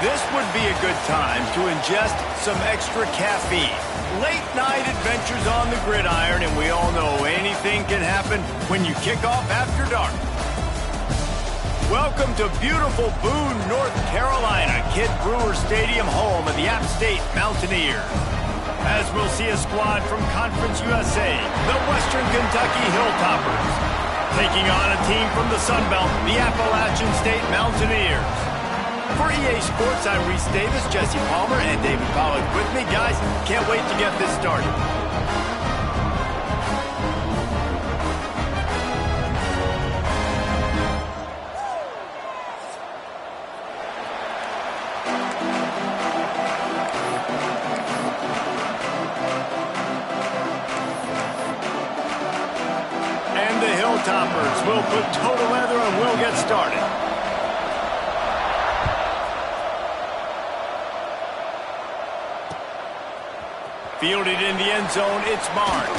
This would be a good time to ingest some extra caffeine. Late night adventures on the gridiron, and we all know anything can happen when you kick off after dark. Welcome to beautiful Boone, North Carolina, Kidd Brewer Stadium, home of the App State Mountaineers. As we'll see a squad from Conference USA, the Western Kentucky Hilltoppers, taking on a team from the Sun Belt, the Appalachian State Mountaineers. For EA Sports, I'm Reese Davis, Jesse Palmer, and David Pollack with me. Guys, can't wait to get this started. And the Hilltoppers will put total leather and we'll get started. Fielded in the end zone, it's Barnes.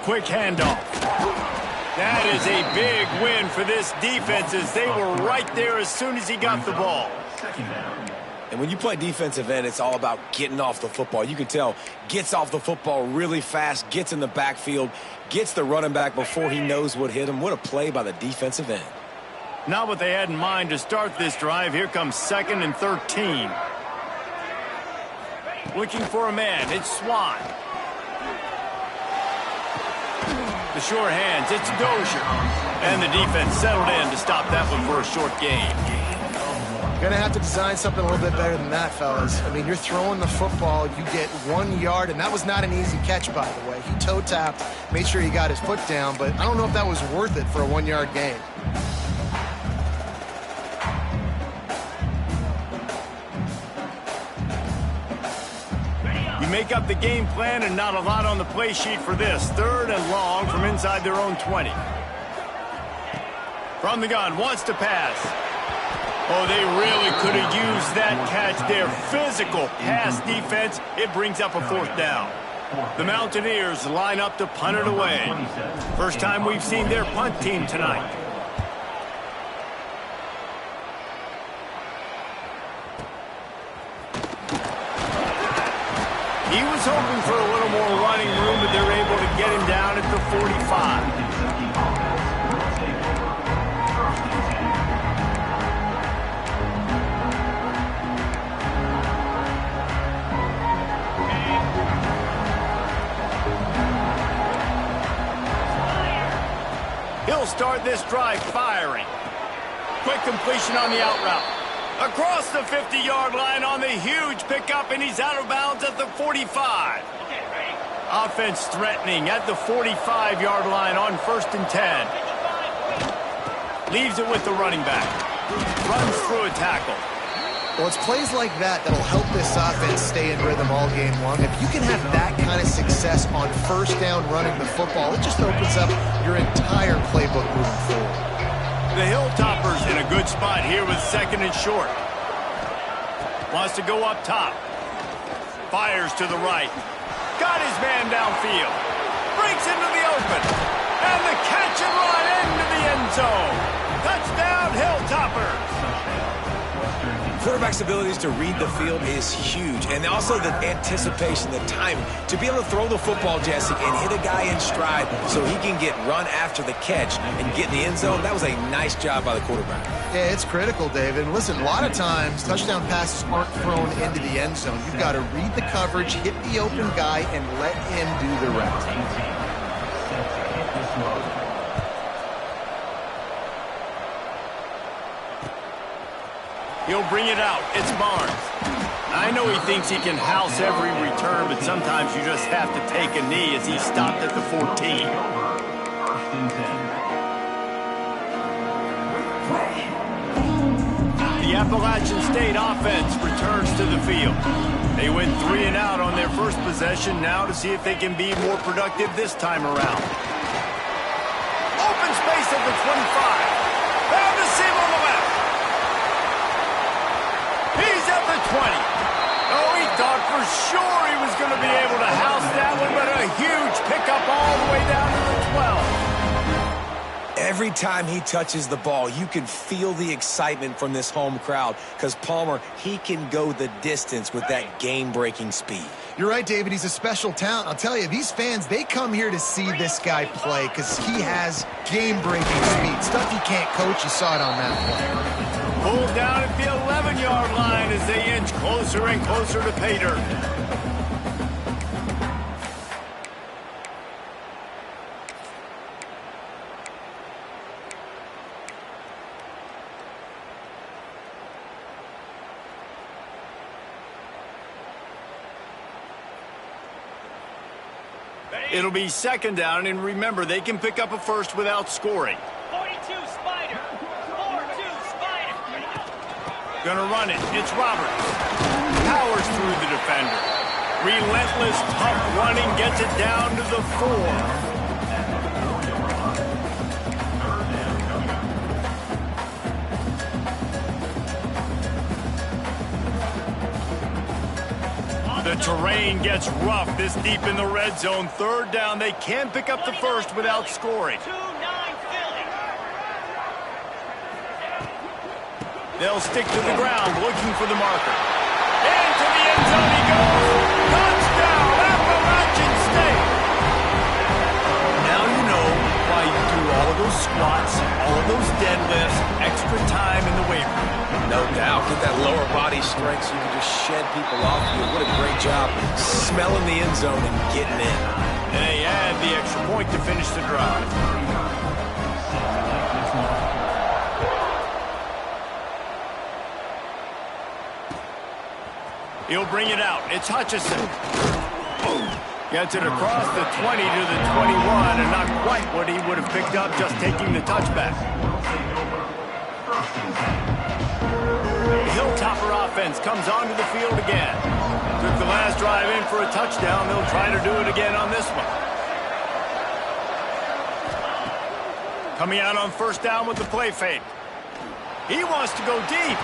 Quick handoff. That is a big win for this defense as they were right there as soon as he got the ball. And when you play defensive end, it's all about getting off the football. You can tell, gets off the football really fast, gets in the backfield, gets the running back before he knows what hit him. What a play by the defensive end. Not what they had in mind to start this drive. Here comes 2nd and 13. Looking for a man. It's Swan. The short hands. It's Dozier. And the defense settled in to stop that one for a short gain. Gonna have to design something a little bit better than that, fellas. I mean, you're throwing the football, you get 1 yard, and that was not an easy catch, by the way. He toe-tapped, made sure he got his foot down, but I don't know if that was worth it for a 1 yard gain. You make up the game plan and not a lot on the play sheet for this. 3rd and long from inside their own 20. From the gun, wants to pass. Oh, they really could have used that catch there. Physical pass defense. It brings up a 4th down. The Mountaineers line up to punt it away. First time we've seen their punt team tonight. He was hoping for a little more running room, but they're able to get him down at the 45. He'll start this drive firing. Quick completion on the out route. Across the 50-yard line on the huge pickup, and he's out of bounds at the 45. Offense threatening at the 45-yard line on 1st and 10. Leaves it with the running back. Runs through a tackle. Well, it's plays like that that'll help this offense stay in rhythm all game long. If you can have that kind of success on 1st down running the football, it just opens up your entire playbook moving forward. The Hilltoppers in a good spot here with 2nd and short. Wants to go up top. Fires to the right. Got his man downfield. Breaks into the open. And the catch and run into the end zone. Touchdown, Hilltoppers. Quarterback's abilities to read the field is huge. And also the anticipation, the timing. To be able to throw the football, Jesse, and hit a guy in stride so he can get run after the catch and get in the end zone, that was a nice job by the quarterback. Yeah, it's critical, David. And listen, a lot of times, touchdown passes aren't thrown into the end zone. You've got to read the coverage, hit the open guy, and let him do the rest. He'll bring it out. It's Barnes. I know he thinks he can house every return, but sometimes you just have to take a knee as he stopped at the 14. The Appalachian State offense returns to the field. They went 3 and out on their first possession, now to see if they can be more productive this time around. Open space at the 25. Found a seam on the left. sure he was going to be able to house that one, but a huge pickup all the way down to the 12. Every time he touches the ball, you can feel the excitement from this home crowd because Palmer, he can go the distance with that game-breaking speed. You're right, David. He's a special talent. I'll tell you, these fans, they come here to see this guy play because he has game-breaking speed. Stuff you can't coach. You saw it on that play. Pulled down at the 11-yard line as they inch closer and closer to pay dirt. It'll be second down, and remember, they can pick up a first without scoring. 42 Spider. 4-2 Spider. Gonna run it. It's Roberts. Powers through the defender. Relentless, tough running gets it down to the 4. The terrain gets rough this deep in the red zone. Third down, they can pick up the first without scoring. 2-9 Philly. They'll stick to the ground looking for the marker. Into the end zone he goes. Touchdown, Appalachian State. Now you know why you do all of those squats, all of those deadlifts, extra time in the weight room. No doubt. Get that lower body strength so you can just shed people off you. What a great job smelling the end zone and getting in. And they add the extra point to finish the drive. He'll bring it out. It's Hutchison. Gets it across the 20 to the 21, and not quite what he would have picked up just taking the touchback. The Hilltopper offense comes onto the field again. Took the last drive in for a touchdown. They'll try to do it again on this one. Coming out on first down with the play fake. He wants to go deep.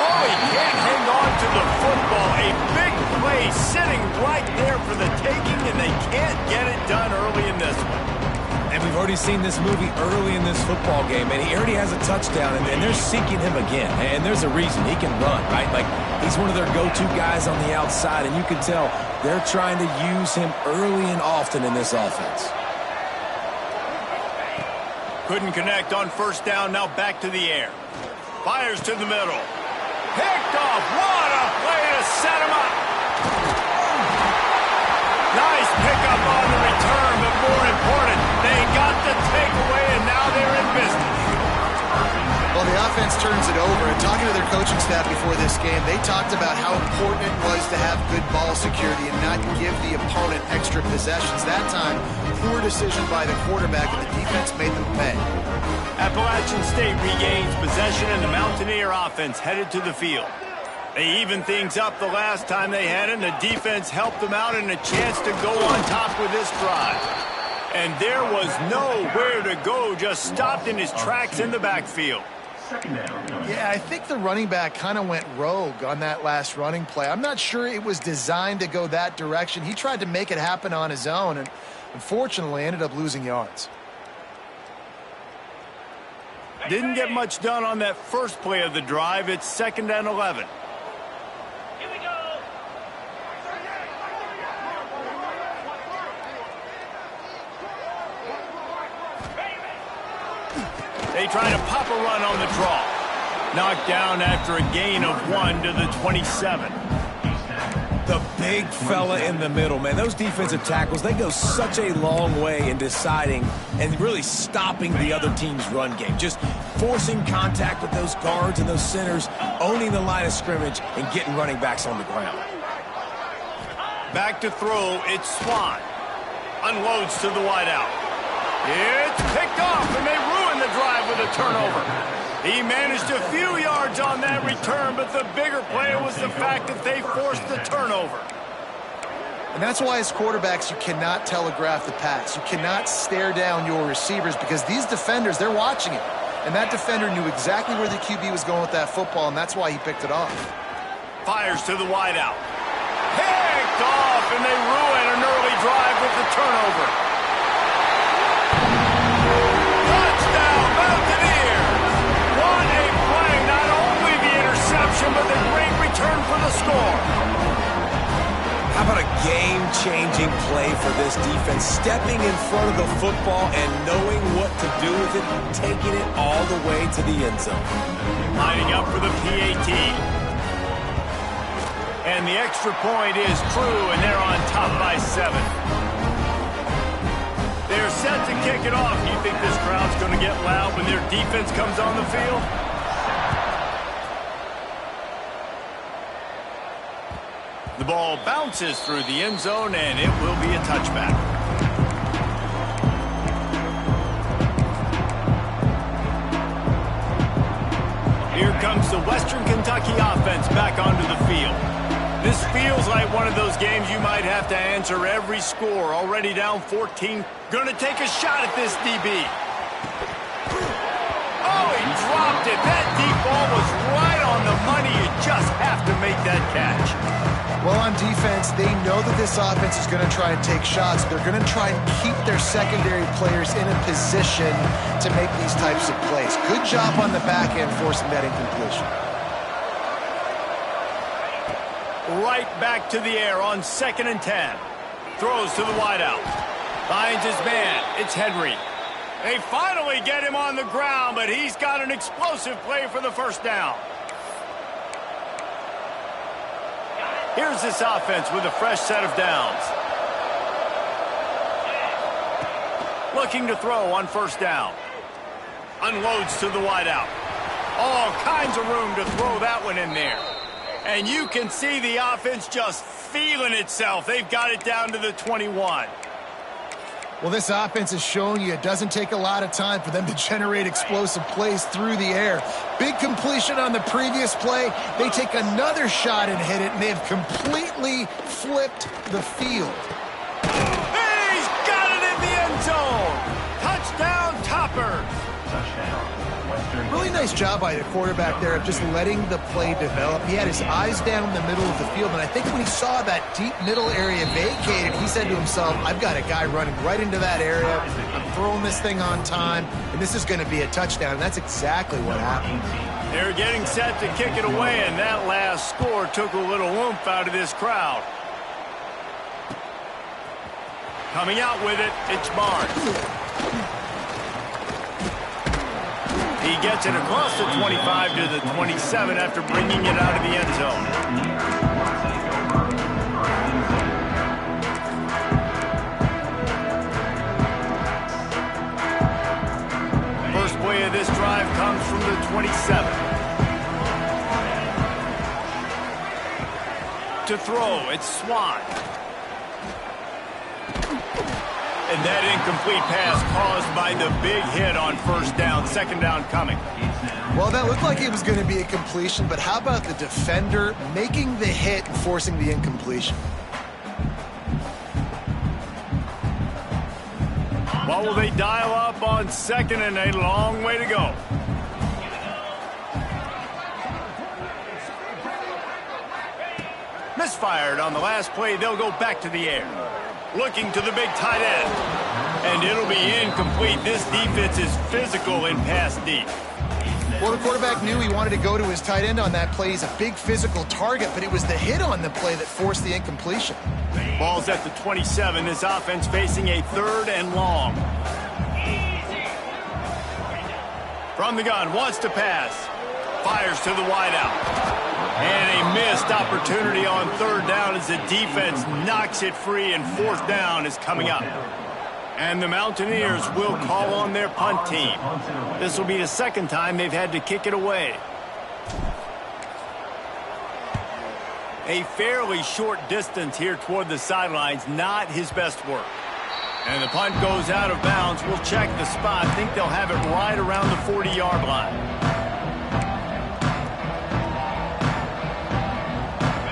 Oh, he can't hang on to the football. A big play sitting right there for the taking, and they can't get it done early in this one. And we've already seen this movie early in this football game, and he already has a touchdown, and they're seeking him again. And there's a reason. He can run, right? Like, he's one of their go-to guys on the outside, and you can tell they're trying to use him early and often in this offense. Couldn't connect on first down, now back to the air. Fires to the middle. Picked off. What a play to set him up. Nice pickup on the return, but more important, they got the takeaway, and now they're in business. Well, the offense turns it over, and talking to their coaching staff before this game, they talked about how important it was to have good ball security and not give the opponent extra possessions. That time, poor decision by the quarterback, and the defense made them pay. Appalachian State regains possession, and the Mountaineer offense headed to the field. They evened things up the last time they had it, and the defense helped them out and a chance to go on top with this drive. And there was nowhere to go, just stopped in his tracks in the backfield. Yeah, I think the running back kind of went rogue on that last running play. I'm not sure it was designed to go that direction. He tried to make it happen on his own, and unfortunately ended up losing yards. Didn't get much done on that first play of the drive. It's 2nd and 11. Here we go. They try to pop a run on the draw. Knocked down after a gain of 1 to the 27. The big fella in the middle, man. Those defensive tackles, they go such a long way in deciding and really stopping the other team's run game. Just forcing contact with those guards and those centers, owning the line of scrimmage, and getting running backs on the ground. Back to throw, it's Swan. Unloads to the wideout. It's picked off, and they ruin the drive with a turnover. He managed a few yards on that return, but the bigger play was the fact that they forced the turnover. And that's why as quarterbacks, you cannot telegraph the pass. You cannot stare down your receivers because these defenders, they're watching it. And that defender knew exactly where the QB was going with that football, and that's why he picked it off. Fires to the wideout. Picked off, and they ruin an early drive with the turnover. Touchdown, Mountaineers! What a play! Not only the interception, but the great return for the score. How about a game-changing play for this defense? Stepping in front of the football and knowing what to do with it, taking it all the way to the end zone. Lining up for the PAT. And the extra point is true, and they're on top by 7. They're set to kick it off. Do you think this crowd's going to get loud when their defense comes on the field? The ball bounces through the end zone, and it will be a touchback. Here comes the Western Kentucky offense back onto the field. This feels like one of those games you might have to answer every score. Already down 14. Gonna take a shot at this DB. Oh, he dropped it. That deep ball was right on the money. You just have to make that catch. Well, on defense, they know that this offense is going to try and take shots. They're going to try and keep their secondary players in a position to make these types of plays. Good job on the back end forcing that incompletion. Right back to the air on 2nd and 10. Throws to the wideout. Finds his man. It's Henry. They finally get him on the ground, but he's got an explosive play for the first down. Here's this offense with a fresh set of downs. Looking to throw on first down. Unloads to the wideout. All kinds of room to throw that one in there. And you can see the offense just feeling itself. They've got it down to the 21. Well, this offense is showing you it doesn't take a lot of time for them to generate explosive plays through the air. Big completion on the previous play. They take another shot and hit it, and they've completely flipped the field. He's got it in the end zone. Touchdown, Toppers. Really nice job by the quarterback there of just letting the play develop. He had his eyes down the middle of the field, and I think when he saw that deep middle area vacated, he said to himself, I've got a guy running right into that area. I'm throwing this thing on time, and this is going to be a touchdown, and that's exactly what happened. They're getting set to kick it away, and that last score took a little oomph out of this crowd. Coming out with it, it's Barnes. He gets it across the 25 to the 27 after bringing it out of the end zone. First play of this drive comes from the 27. To throw, it's Swan. And that incomplete pass caused by the big hit on first down. 2nd down coming. Well, that looked like it was going to be a completion, but how about the defender making the hit and forcing the incompletion? What will they dial up on 2nd and a long way to go? Misfired on the last play. They'll go back to the air. Looking to the big tight end. And it'll be incomplete. This defense is physical in pass deep. Well, the quarterback knew he wanted to go to his tight end on that play. He's a big physical target, but it was the hit on the play that forced the incompletion. Ball's at the 27. This offense facing a 3rd and long. From the gun, wants to pass. Fires to the wideout. And a missed opportunity on 3rd down as the defense knocks it free, and 4th down is coming up. And the Mountaineers will call on their punt team. This will be the 2nd time they've had to kick it away. A fairly short distance here toward the sidelines, not his best work. And the punt goes out of bounds. We'll check the spot. I think they'll have it right around the 40-yard line.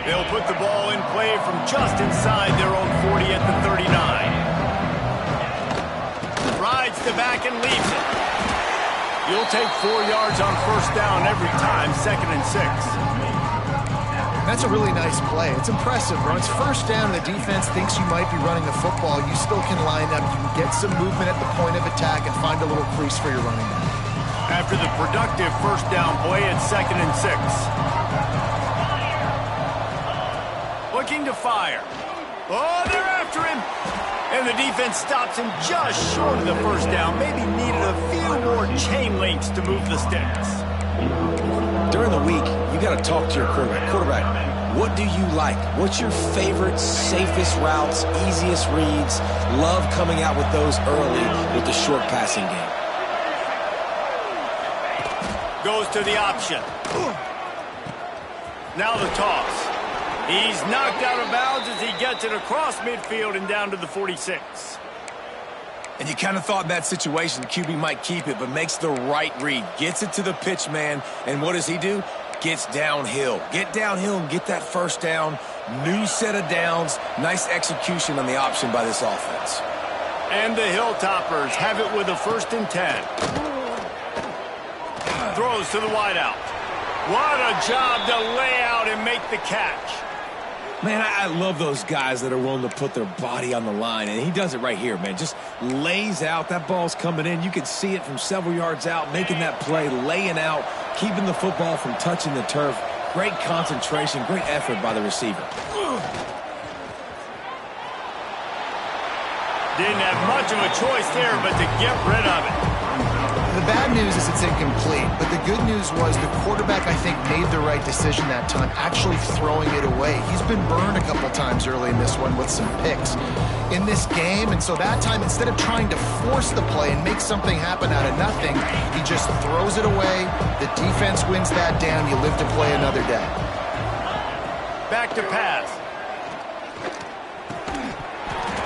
They'll put the ball in play from just inside their own 40 at the 39. Rides the back and leaves it. You'll take 4 yards on first down every time, 2nd and 6. That's a really nice play. It's impressive. When it's first down and the defense thinks you might be running the football, you still can line up. You can get some movement at the point of attack and find a little crease for your running back. After the productive first down play, it's 2nd and 6. Looking to fire. Oh, they're after him. And the defense stops him just short of the first down. Maybe needed a few more chain links to move the sticks. During the week, you got to talk to your quarterback. Quarterback, what do you like? What's your favorite, safest routes, easiest reads? Love coming out with those early with the short passing game. Goes to the option. Now the toss. He's knocked out of bounds as he gets it across midfield and down to the 46. And you kind of thought in that situation QB might keep it, but makes the right read. Gets it to the pitch man, and what does he do? Gets downhill. Get downhill and get that first down. New set of downs. Nice execution on the option by this offense. And the Hilltoppers have it with a 1st and 10. Throws to the wideout. What a job to lay out and make the catch. Man, I love those guys that are willing to put their body on the line, and he does it right here, man. Just lays out. That ball's coming in. You can see it from several yards out, making that play, laying out, keeping the football from touching the turf. Great concentration, great effort by the receiver. Didn't have much of a choice there, but to get rid of it. The bad news is it's incomplete, but the good news was the quarterback, I think, made the right decision that time, actually throwing it away. He's been burned a couple times early in this one with some picks in this game, and so that time, instead of trying to force the play and make something happen out of nothing, he just throws it away. The defense wins that down. You live to play another day. Back to pass.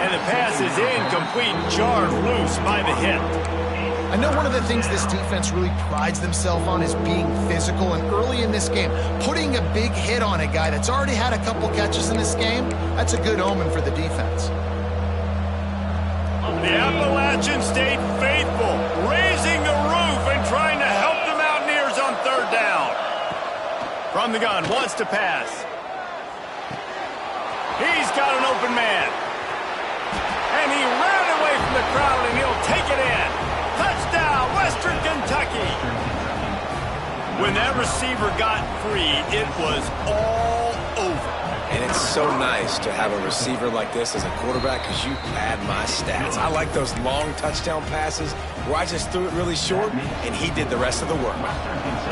And the pass is incomplete, jarred loose by the hit. I know one of the things this defense really prides themselves on is being physical, and early in this game, putting a big hit on a guy that's already had a couple catches in this game, that's a good omen for the defense. The Appalachian stayed faithful, raising the roof and trying to help the Mountaineers on 3rd down. From the gun, wants to pass. He's got an open man. And he ran away from the crowd, and he'll take it in. Touchdown, Western Kentucky. When that receiver got free, it was all over. And it's so nice to have a receiver like this as a quarterback because you pad my stats. I like those long touchdown passes where I just threw it really short, and he did the rest of the work.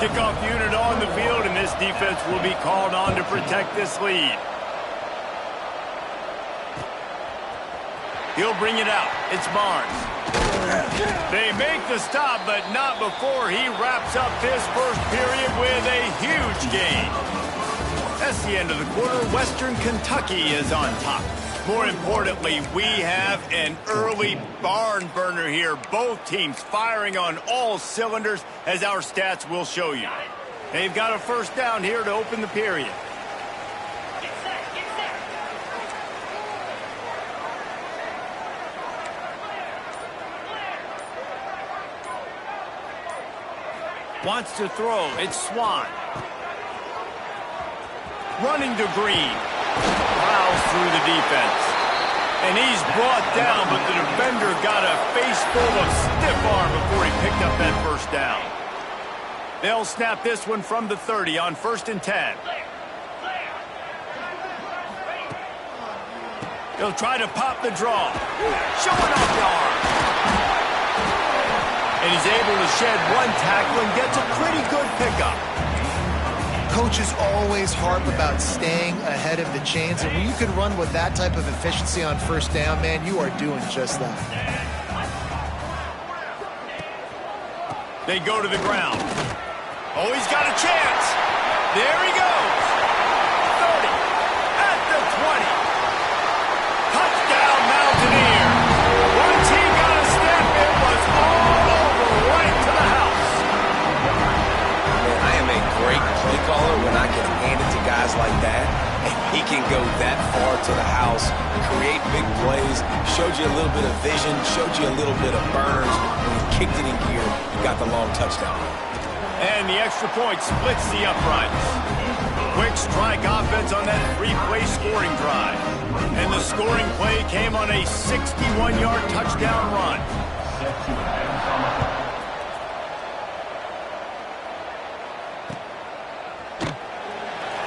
Kickoff unit on the field, and this defense will be called on to protect this lead. He'll bring it out. It's Barnes. They make the stop, but not before he wraps up this first period with a huge gain. That's the end of the quarter. Western Kentucky is on top. More importantly, we have an early barn burner here. Both teams firing on all cylinders, as our stats will show you. They've got a 1st down here to open the period. Wants to throw. It's Swan. Running to Green. Plows through the defense. And he's brought down, but the defender got a face full of stiff arm before he picked up that 1st down. They'll snap this one from the 30 on 1st and 10. He'll try to pop the draw. Showing off the arm. And he's able to shed one tackle and gets a pretty good pickup. Coaches always harp about staying ahead of the chains, and when you can run with that type of efficiency on 1st down, man, you are doing just that. They go to the ground. Oh, he's got a chance. There he goes. 30, at the 20. Touchdown, Mountaineer. Once he got a step, it was all over, right to the house. Man, I am a great play caller when I can hand it to guys like that. And he can go that far to the house, create big plays, showed you a little bit of vision, showed you a little bit of burners. When he kicked it in gear, you got the long touchdown. And the extra point splits the uprights. Quick strike offense on that three-play scoring drive. And the scoring play came on a 61-yard touchdown run.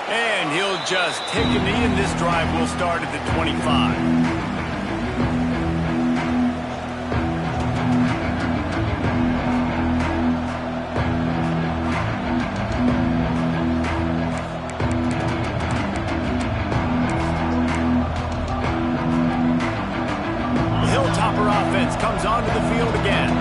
And he'll just take a knee, and this drive will start at the 25. Comes onto the field again.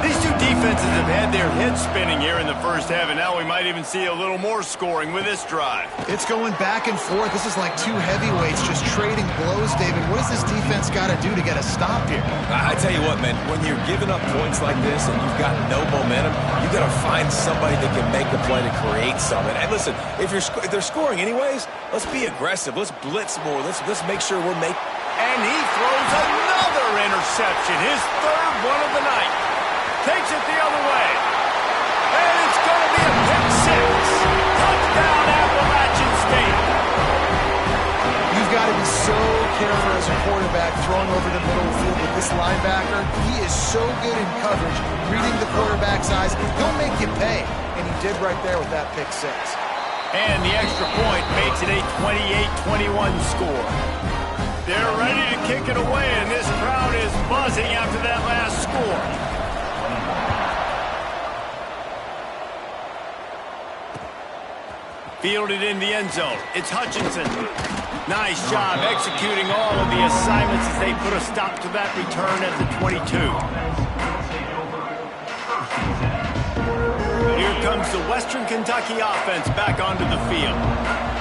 These two defenses have had their heads spinning here in the first half, and now we might even see a little more scoring with this drive. It's going back and forth. This is like two heavyweights just trading blows, David. What does this defense got to do to get a stop here? I tell you what, man, when you're giving up points like this and you've got no momentum, you got to find somebody that can make a play to create something. And listen, if they're scoring anyways, let's be aggressive. Let's blitz more. Let's make sure we're making. And he throws another interception, his third one of the night. Takes it the other way. And it's going to be a pick six. Touchdown, Appalachian State. You've got to be so careful as a quarterback throwing over the middle of the field with this linebacker. He is so good in coverage, reading the quarterback's eyes. He'll make you pay. And he did right there with that pick six. And the extra point makes it a 28-21 score. They're ready to kick it away, and this crowd is buzzing after that last score. Fielded in the end zone. It's Hutchinson. Nice job executing all of the assignments as they put a stop to that return at the 22. Here comes the Western Kentucky offense back onto the field.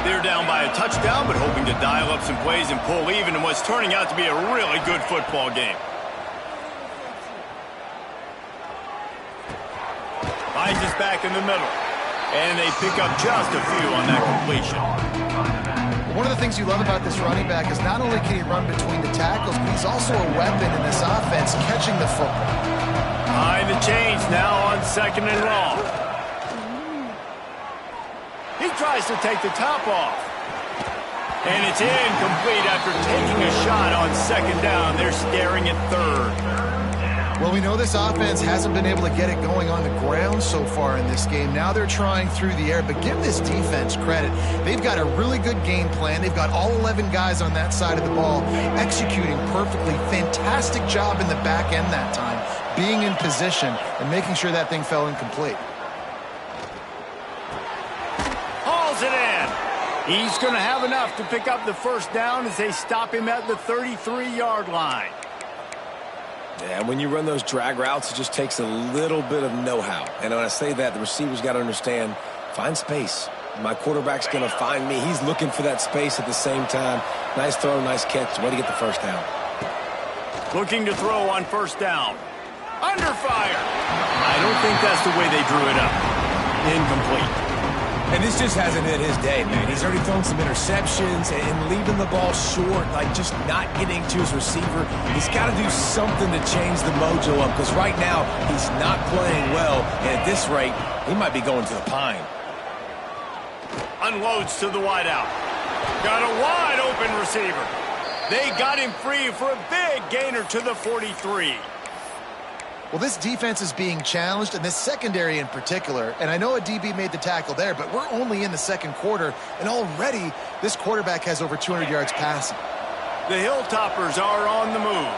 They're down by a touchdown, but hoping to dial up some plays and pull even in what's turning out to be a really good football game. Finds us back in the middle. And they pick up just a few on that completion. One of the things you love about this running back is not only can he run between the tackles, but he's also a weapon in this offense, catching the football. Behind the chains now on second and long. He tries to take the top off. And it's incomplete after taking a shot on second down. They're staring at third. Well, we know this offense hasn't been able to get it going on the ground so far in this game. Now they're trying through the air, but give this defense credit. They've got a really good game plan. They've got all 11 guys on that side of the ball executing perfectly. Fantastic job in the back end that time, being in position and making sure that thing fell incomplete. Hauls it in. He's going to have enough to pick up the first down as they stop him at the 33-yard line. Yeah, when you run those drag routes, it just takes a little bit of know-how. And when I say that, the receiver's got to understand, find space. My quarterback's going to find me. He's looking for that space at the same time. Nice throw, nice catch. Way to get the first down. Looking to throw on first down. Under fire. I don't think that's the way they drew it up. Incomplete. And this just hasn't hit his day, man. He's already thrown some interceptions and leaving the ball short, like just not getting to his receiver. He's got to do something to change the mojo up, because right now he's not playing well, and at this rate, he might be going to the pine. Unloads to the wideout. Got a wide open receiver. They got him free for a big gainer to the 43. Well, this defense is being challenged, and this secondary in particular, and I know a DB made the tackle there, but we're only in the second quarter, and already this quarterback has over 200 yards passing. The Hilltoppers are on the move.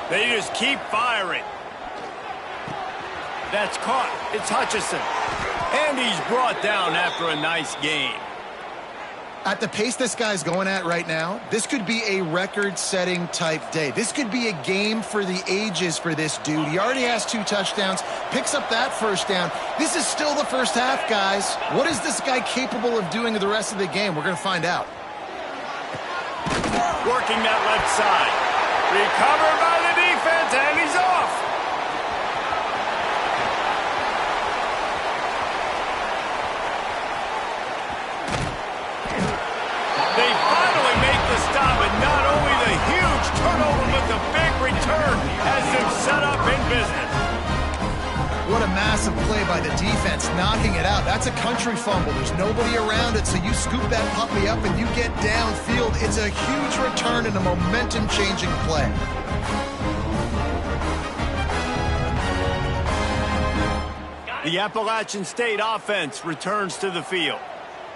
They just keep firing. That's caught. It's Hutchinson. And he's brought down after a nice gain. At the pace this guy's going at right now, this could be a record-setting type day. This could be a game for the ages for this dude. He already has 2 touchdowns, picks up that first down. This is still the first half, guys. What is this guy capable of doing the rest of the game? We're going to find out. Working that left side. Recovered by the defense, and he's off. They finally make the stop, and not only the huge turnover, but the big return has them set up in business. What impressive play by the defense, knocking it out. That's a country fumble. There's nobody around it, so you scoop that puppy up and you get downfield. It's a huge return and a momentum-changing play. The Appalachian State offense returns to the field.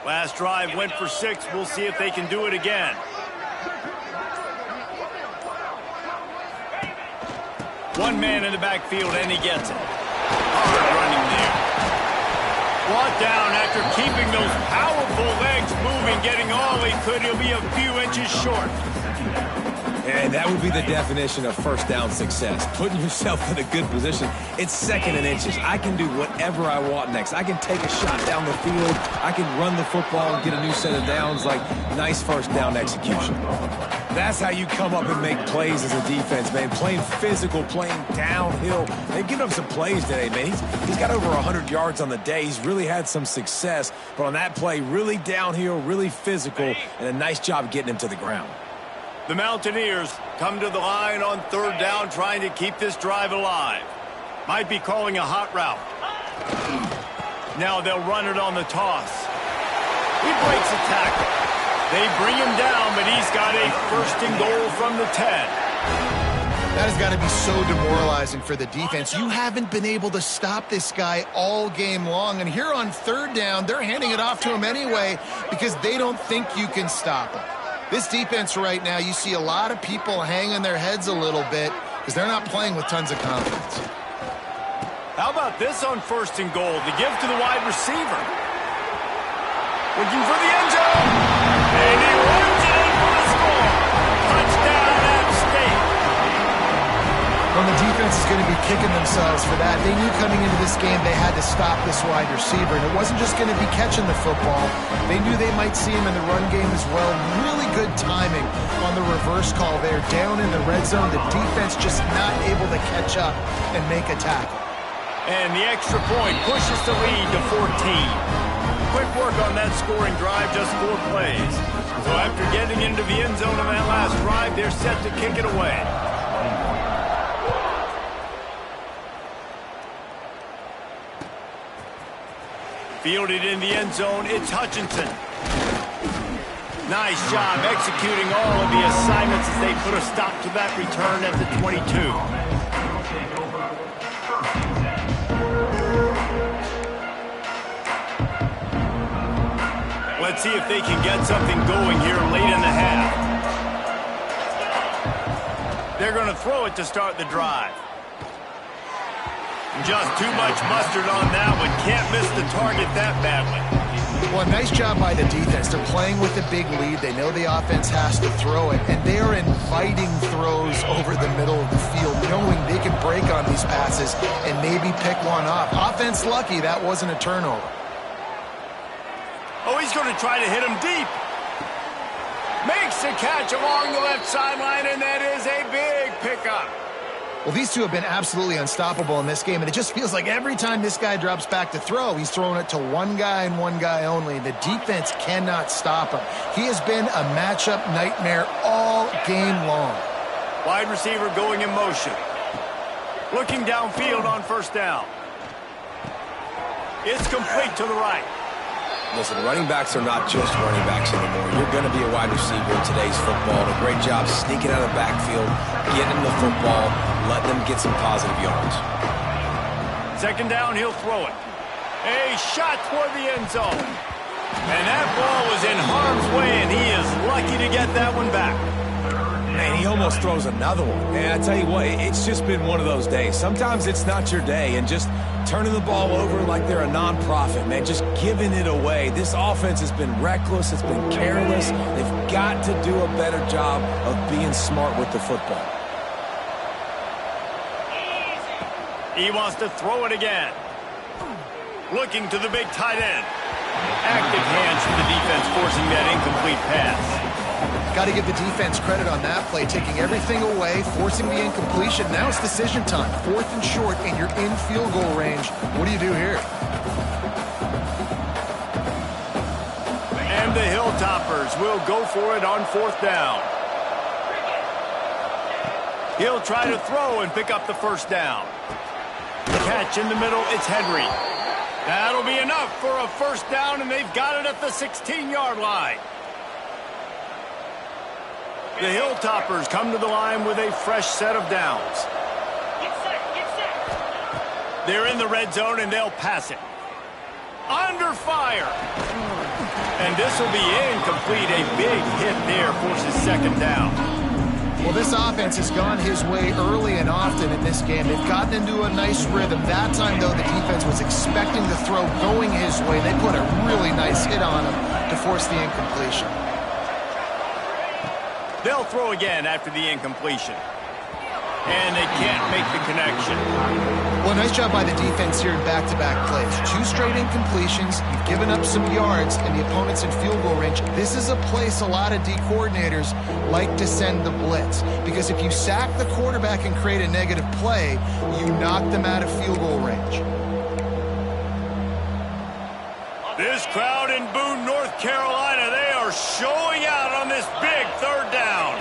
Last drive went for 6. We'll see if they can do it again. One man in the backfield, and he gets it. Hard running there. Brought down after keeping those powerful legs moving, getting all he could. He'll be a few inches short. And that would be the definition of first down success. Putting yourself in a good position. It's second and inches. I can do whatever I want next. I can take a shot down the field. I can run the football and get a new set of downs. Like, nice first down execution. That's how you come up and make plays as a defense, man. Playing physical, playing downhill. They've given him some plays today, man. He's got over 100 yards on the day. He's really had some success. But on that play, really downhill, really physical, and a nice job getting him to the ground. The Mountaineers come to the line on third down, trying to keep this drive alive. Might be calling a hot route. Now they'll run it on the toss. He breaks a tackle. They bring him down, but he's got a first and goal from the 10. That has got to be so demoralizing for the defense. You haven't been able to stop this guy all game long. And here on third down, they're handing it off to him anyway because they don't think you can stop him. This defense right now, you see a lot of people hanging their heads a little bit because they're not playing with tons of confidence. How about this on first and goal? The give to the wide receiver. Looking for the end zone. And he runs it in for the score. Touchdown, App State. Well, the defense is going to be kicking themselves for that. They knew coming into this game they had to stop this wide receiver. And it wasn't just going to be catching the football. They knew they might see him in the run game as well. Really good timing on the reverse call there. Down in the red zone, the defense just not able to catch up and make a tackle. And the extra point pushes the lead to 14. Quick work on that scoring drive, just 4 plays. So after getting into the end zone on that last drive, they're set to kick it away. Fielded in the end zone, it's Hutchinson. Nice job executing all of the assignments as they put a stop to that return at the 22. Let's see if they can get something going here late in the half. They're going to throw it to start the drive. Just too much mustard on that one. Can't miss the target that badly. Well, nice job by the defense. They're playing with a big lead. They know the offense has to throw it, and they are inviting throws over the middle of the field, knowing they can break on these passes and maybe pick one off. Offense lucky that wasn't a turnover. Oh, he's going to try to hit him deep. Makes the catch along the left sideline, and that is a big pickup. Well, these two have been absolutely unstoppable in this game, and it just feels like every time this guy drops back to throw, he's throwing it to one guy and one guy only. The defense cannot stop him. He has been a matchup nightmare all game long. Wide receiver going in motion. Looking downfield on first down. It's complete to the right. Listen, running backs are not just running backs anymore. You're going to be a wide receiver in today's football. And a great job sneaking out of the backfield, getting them the football, letting them get some positive yards. Second down, he'll throw it. A shot toward the end zone. And that ball was in harm's way, and he is lucky to get that one back. Man, he almost throws another one. And I tell you what, it's just been one of those days. Sometimes it's not your day, and just turning the ball over like they're a nonprofit, man, just giving it away. This offense has been reckless. It's been careless. They've got to do a better job of being smart with the football. He wants to throw it again. Looking to the big tight end. Active hands from the defense forcing that incomplete pass. Got to give the defense credit on that play, taking everything away, forcing the incompletion. Now it's decision time. 4th and short, and you're in field goal range. What do you do here? And the Hilltoppers will go for it on 4th down. He'll try to throw and pick up the first down. catch in the middle. It's Henry. That'll be enough for a first down, and they've got it at the 16-yard line. The Hilltoppers come to the line with a fresh set of downs. Get set, get set. They're in the red zone, and they'll pass it. Under fire. And this will be incomplete. A big hit there forces second down. Well, this offense has gone his way early and often in this game. They've gotten into a nice rhythm. That time, though, the defense was expecting the throw going his way. They put a really nice hit on him to force the incompletion. They'll throw again after the incompletion. And they can't make the connection. Well, nice job by the defense here in back-to-back plays. 2 straight incompletions. You've given up some yards, and the opponent's in field goal range. This is a place a lot of D coordinators like to send the blitz, because if you sack the quarterback and create a negative play, you knock them out of field goal range. This crowd in Boone, North Carolina, they are showing out on this big third down.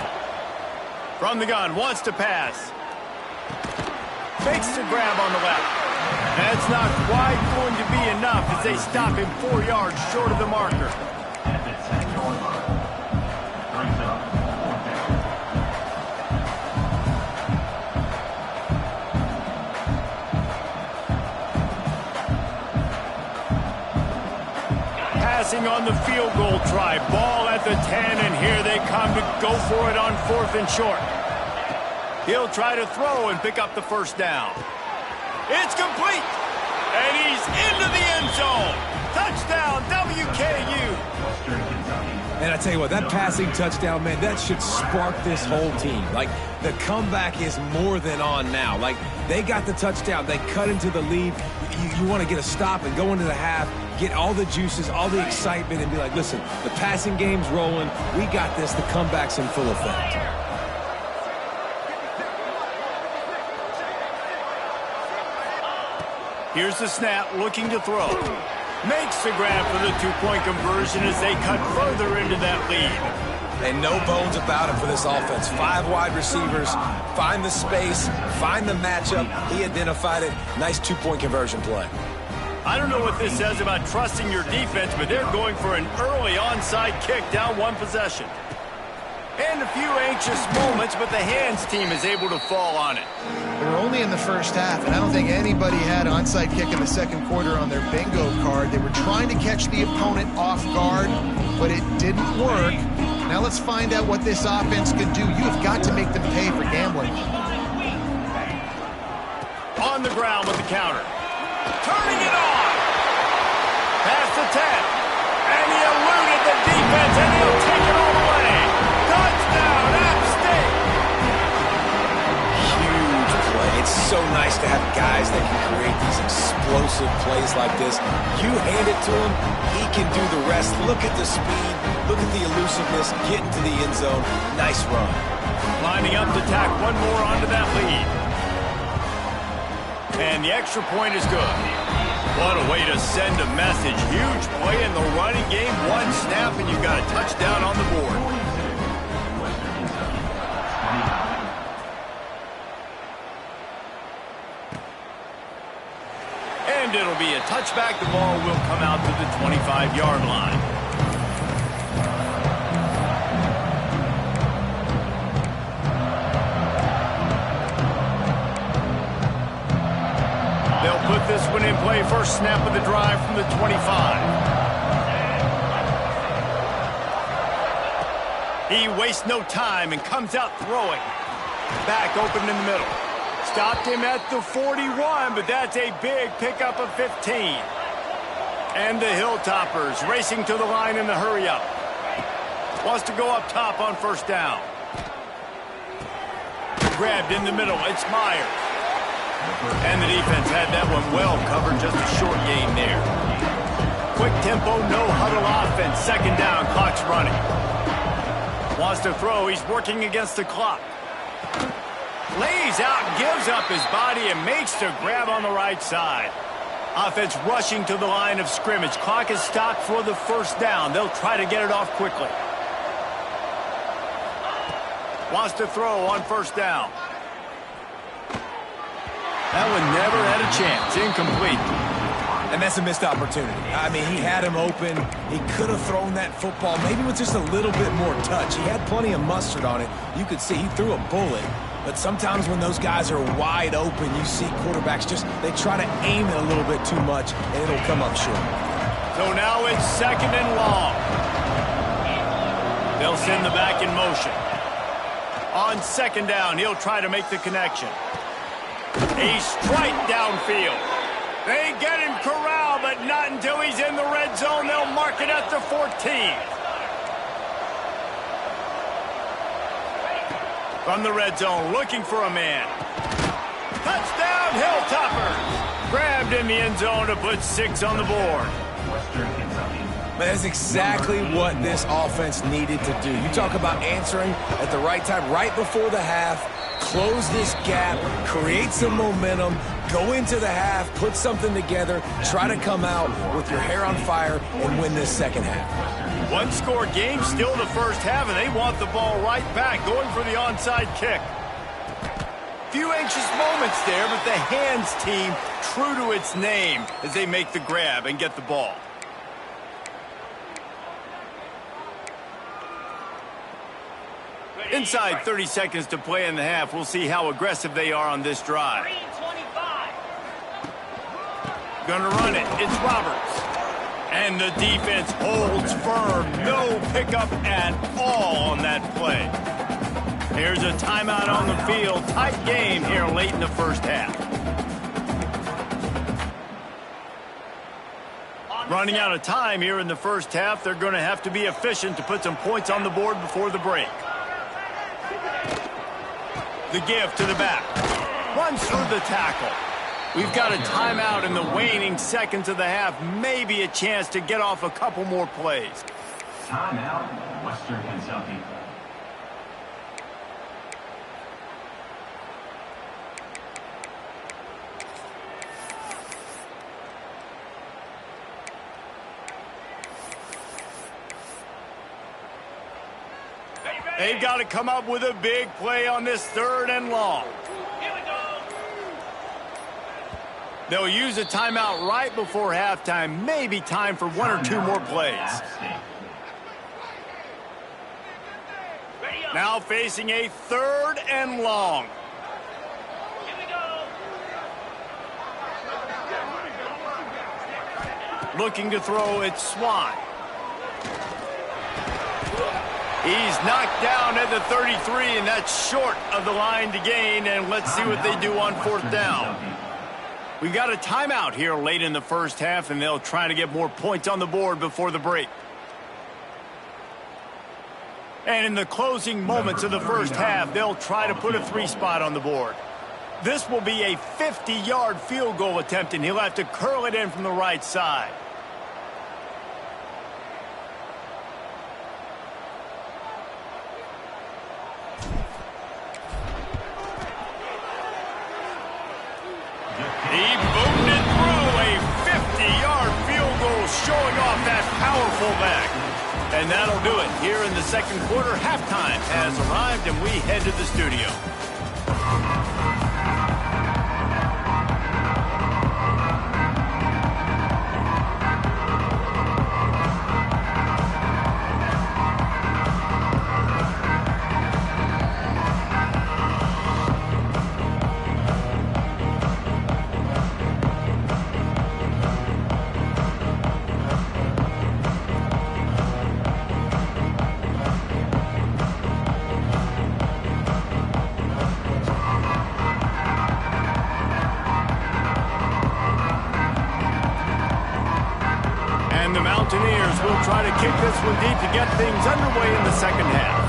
From the gun, wants to pass. Fakes the grab on the left. That's not quite going to be enough as they stop him 4 yards short of the marker. Passing on the field goal try. Ball at the 10, and here they come to go for it on 4th and short. He'll try to throw and pick up the first down. It's complete, and he's into the end zone. Touchdown, WKU. And I tell you what, that passing touchdown, man, that should spark this whole team. Like, the comeback is more than on now. Like, they got the touchdown. They cut into the lead. You want to get a stop and go into the half, get all the juices, all the excitement, and be like, listen, the passing game's rolling. We got this. The comeback's in full effect. Here's the snap, looking to throw. Makes the grab for the 2-point conversion as they cut further into that lead. And no bones about it for this offense. 5 wide receivers, find the space, find the matchup. He identified it. Nice 2-point conversion play. I don't know what this says about trusting your defense, but they're going for an early onside kick down 1 possession. And a few anxious moments, but the hands team is able to fall on it. They were only in the first half, and I don't think anybody had onside kick in the second quarter on their bingo card. They were trying to catch the opponent off guard, but it didn't work. Now let's find out what this offense could do. You've got to make them pay for gambling. On the ground with the counter. Turning it on. Past the 10. And he eluded the defense, and he'll take it all the way. Touchdown, App State. Huge play. It's so nice to have guys that can create these explosive plays like this. You hand it to him, he can do the rest. Look at the speed. Look at the elusiveness. Get into the end zone. Nice run. Lining up to tack one more onto that lead. And the extra point is good. What a way to send a message. Huge play in the running game. 1 snap, and you've got a touchdown on the board. And it'll be a touchback. The ball will come out to the 25-yard line. They'll put this one in play. First snap of the drive from the 25. He wastes no time and comes out throwing. Back open in the middle. Stopped him at the 41, but that's a big pickup of 15. And the Hilltoppers racing to the line in the hurry-up. Wants to go up top on first down. Grabbed in the middle. It's Myers. And the defense had that one well covered. Just a short gain there. Quick tempo, no huddle offense. Second down, clock's running. Wants to throw. He's working against the clock. Lays out, gives up his body, and makes the grab on the right side. Offense rushing to the line of scrimmage. Clock is stopped for the first down. They'll try to get it off quickly. Wants to throw on first down. That one never had a Another chance, incomplete. And that's a missed opportunity. I mean, he had him open. He could have thrown that football maybe with just a little bit more touch. He had plenty of mustard on it. You could see he threw a bullet. But sometimes when those guys are wide open, you see quarterbacks they try to aim it a little bit too much, and it'll come up short. So now it's 2nd and long. They'll send the back in motion. On 2nd down, he'll try to make the connection. A strike downfield. They get him corralled, but not until he's in the red zone. They'll mark it at the 14. From the red zone, looking for a man. Touchdown, Hilltoppers! Grabbed in the end zone to put 6 on the board. But that's exactly what this offense needed to do. You talk about answering at the right time, right before the half, close this gap, create some momentum, go into the half, put something together, try to come out with your hair on fire and win this second half. One-score game, still the first half, and they want the ball right back, going for the onside kick. Few anxious moments there, but the hands team true to its name as they make the grab and get the ball. Inside 30 seconds to play in the half. We'll see how aggressive they are on this drive. 3:25. Gonna run it. It's Roberts. And the defense holds firm. No pickup at all on that play. Here's a timeout on the field. Tight game here late in the first half. Running out of time here in the first half. They're going to have to be efficient to put some points on the board before the break. The give to the back. Runs through the tackle. We've got a timeout in the waning seconds of the half. Maybe a chance to get off a couple more plays. Timeout, Western Kentucky. They've got to come up with a big play on this 3rd and long. Here we go. They'll use a timeout right before halftime. Maybe time for 1 or 2 more plays. Now facing a 3rd and long. Here we go. Looking to throw, it's Swan. He's knocked down at the 33, and that's short of the line to gain. And let's see what they do on 4th down. We got a timeout here late in the first half, and they'll try to get more points on the board before the break. And in the closing moments of the first half, they'll try to put a 3 spot on the board. This will be a 50-yard field goal attempt, and he'll have to curl it in from the right side. He boomed it through, a 50-yard field goal showing off that powerful back. And that'll do it here in the second quarter. Halftime has arrived, and we head to the studio. The Mountaineers will try to kick this one deep to get things underway in the second half.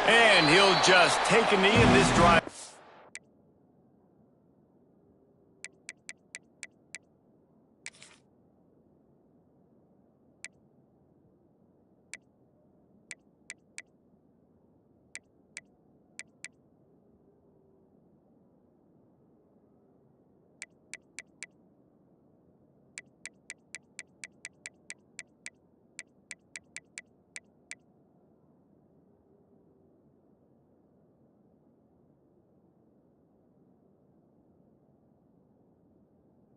And he'll just take a knee in this drive.